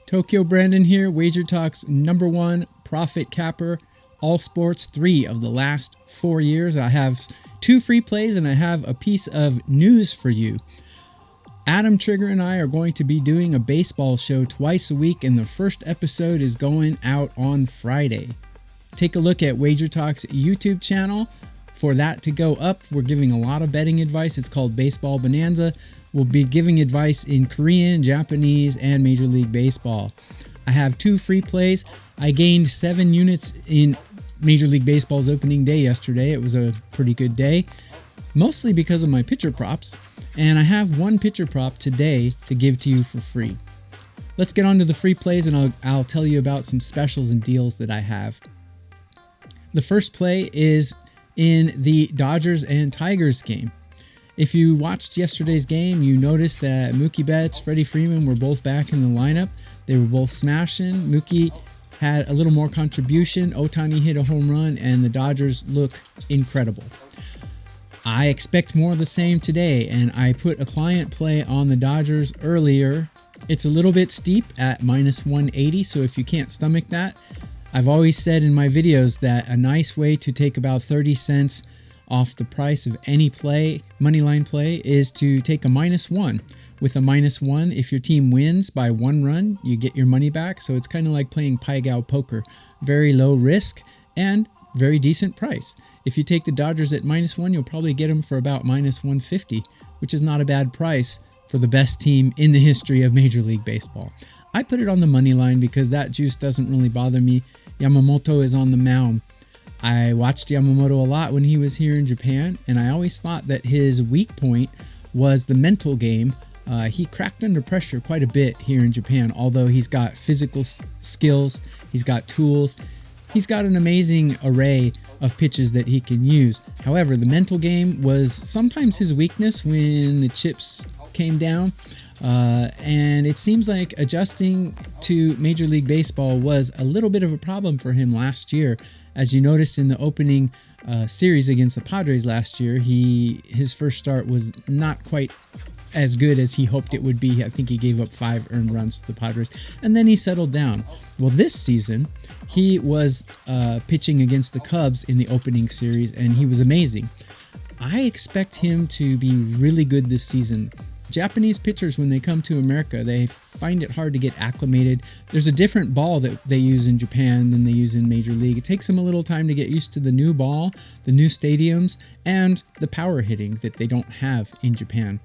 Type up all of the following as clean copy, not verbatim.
Tokyo Brandon here, Wager Talk's #1 profit capper, all sports 3 of the last 4 years. I have 2 free plays and I have a piece of news for you. Adam Trigger and I are going to be doing a baseball show twice a week, and the first episode is going out on Friday. Take a look at Wager Talk's YouTube channel for that to go up. We're giving a lot of betting advice. It's called Baseball Bonanza. We'll be giving advice in Korean, Japanese, and Major League Baseball. I have 2 free plays. I gained 7 units in Major League Baseball's opening day yesterday. It was a pretty good day, mostly because of my pitcher props. And I have 1 pitcher prop today to give to you for free. Let's get on to the free plays, and I'll tell you about some specials and deals that I have. The first play is in the Dodgers and Tigers game. If you watched yesterday's game, you noticed that Mookie Betts, Freddie Freeman were both back in the lineup. They were both smashing. Mookie had a little more contribution. Ohtani hit a home run, and the Dodgers look incredible. I expect more of the same today, and I put a client play on the Dodgers earlier. It's a little bit steep at -180, so if you can't stomach that, I've always said in my videos that a nice way to take about 30 cents off the price of any play, Moneyline play, is to take a -1. With a -1, if your team wins by 1 run, you get your money back. So it's kind of like playing Pai Gow poker. Very low risk and very decent price. If you take the Dodgers at -1, you'll probably get them for about -150, which is not a bad price for the best team in the history of Major League Baseball. I put it on the money line because that juice doesn't really bother me. Yamamoto is on the mound. I watched Yamamoto a lot when he was here in Japan, and I always thought that his weak point was the mental game. He cracked under pressure quite a bit here in Japan, although he's got physical skills, he's got tools, he's got an amazing array of pitches that he can use. However, the mental game was sometimes his weakness when the chips came down. And it seems like adjusting to Major League Baseball was a little bit of a problem for him last year. As you noticed in the opening series against the Padres last year, his first start was not quite as good as he hoped it would be. I think he gave up 5 earned runs to the Padres, and then he settled down. Well, this season, he was pitching against the Cubs in the opening series, and he was amazing. I expect him to be really good this season. Japanese pitchers, when they come to America, they find it hard to get acclimated. There's a different ball that they use in Japan than they use in Major League. It takes them a little time to get used to the new ball, the new stadiums, and the power hitting that they don't have in Japan.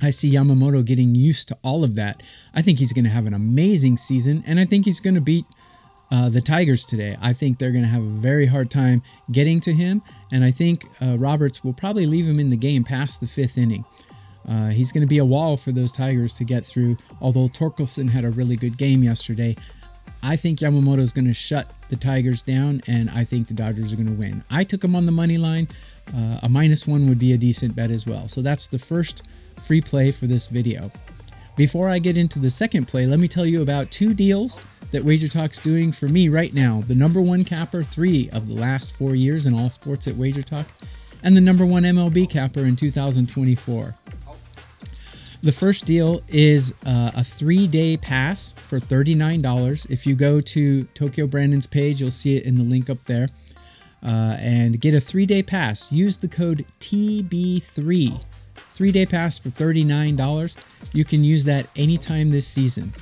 I see Yamamoto getting used to all of that. I think he's going to have an amazing season, and I think he's going to beat the Tigers today. I think they're going to have a very hard time getting to him, and I think Roberts will probably leave him in the game past the 5th inning. He's going to be a wall for those Tigers to get through, although Torkelson had a really good game yesterday. I think Yamamoto is going to shut the Tigers down, and I think the Dodgers are going to win. I took him on the money line. A -1 would be a decent bet as well. So that's the first free play for this video. Before I get into the second play, let me tell you about 2 deals that Wager Talk's doing for me right now. The #1 capper 3 of the last 4 years in all sports at Wager Talk, and the #1 MLB capper in 2024. The first deal is a 3-day pass for $39. If you go to Tokyo Brandon's page, you'll see it in the link up there. And get a 3-day pass. Use the code TB3. 3-day pass for $39. You can use that anytime this season.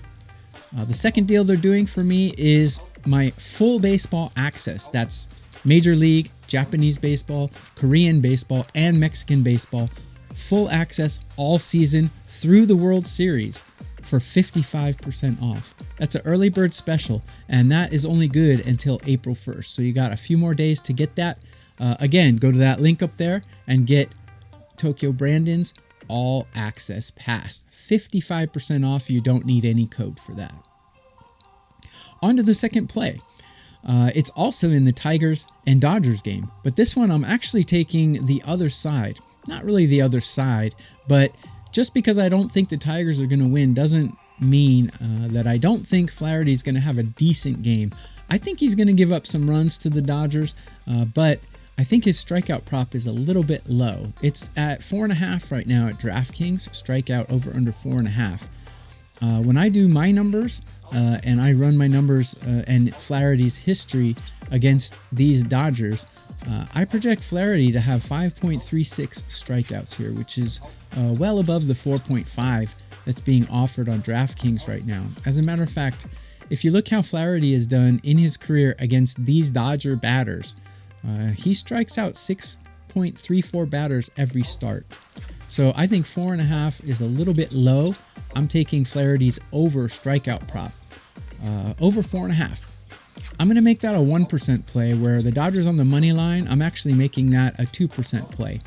The second deal they're doing for me is my full baseball access. That's Major League, Japanese baseball, Korean baseball, and Mexican baseball. Full access all season through the World Series for 55% off. That's an early bird special, and that is only good until April 1st. So you got a few more days to get that. Again, go to that link up there and get Tokyo Brandon's all access pass. 55% off. You don't need any code for that. On to the second play. It's also in the Tigers and Dodgers game, but this one I'm actually taking the other side. Not really the other side, but just because I don't think the Tigers are going to win doesn't mean that I don't think Flaherty is going to have a decent game. I think he's going to give up some runs to the Dodgers, but I think his strikeout prop is a little bit low. It's at 4.5 right now at DraftKings, strikeout over under 4.5. When I do my numbers and I run my numbers and Flaherty's history against these Dodgers, I project Flaherty to have 5.36 strikeouts here, which is well above the 4.5 that's being offered on DraftKings right now. As a matter of fact, if you look how Flaherty has done in his career against these Dodger batters, he strikes out 6.34 batters every start. So I think 4.5 is a little bit low. I'm taking Flaherty's over strikeout prop, over 4.5. I'm going to make that a 1% play, where the Dodgers on the money line, I'm actually making that a 2% play.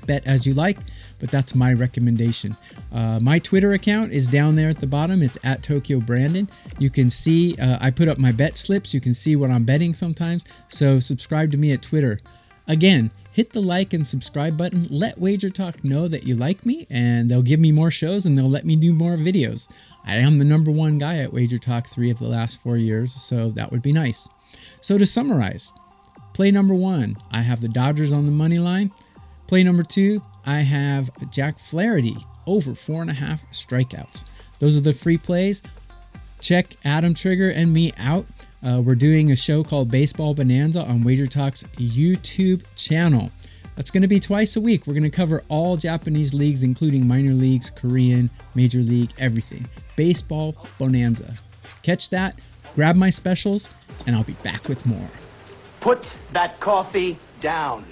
Bet as you like, but that's my recommendation. My Twitter account is down there at the bottom. It's at Tokyo Brandon. You can see, I put up my bet slips. You can see what I'm betting sometimes. So subscribe to me at Twitter. Again, hit the like and subscribe button. Let Wager Talk know that you like me, and they'll give me more shows and they'll let me do more videos. I am the #1 guy at Wager Talk 3 of the last 4 years, so that would be nice. So to summarize, play number 1, I have the Dodgers on the money line. Play number 2, I have Jack Flaherty over 4.5 strikeouts. Those are the free plays. Check Adam Trigger and me out. We're doing a show called Baseball Bonanza on Wager Talk's YouTube channel. That's going to be twice a week. We're going to cover all Japanese leagues, including minor leagues, Korean, Major League, everything. Baseball Bonanza. Catch that, grab my specials, and I'll be back with more. Put that coffee down.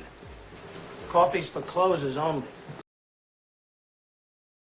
Coffee's for closers only.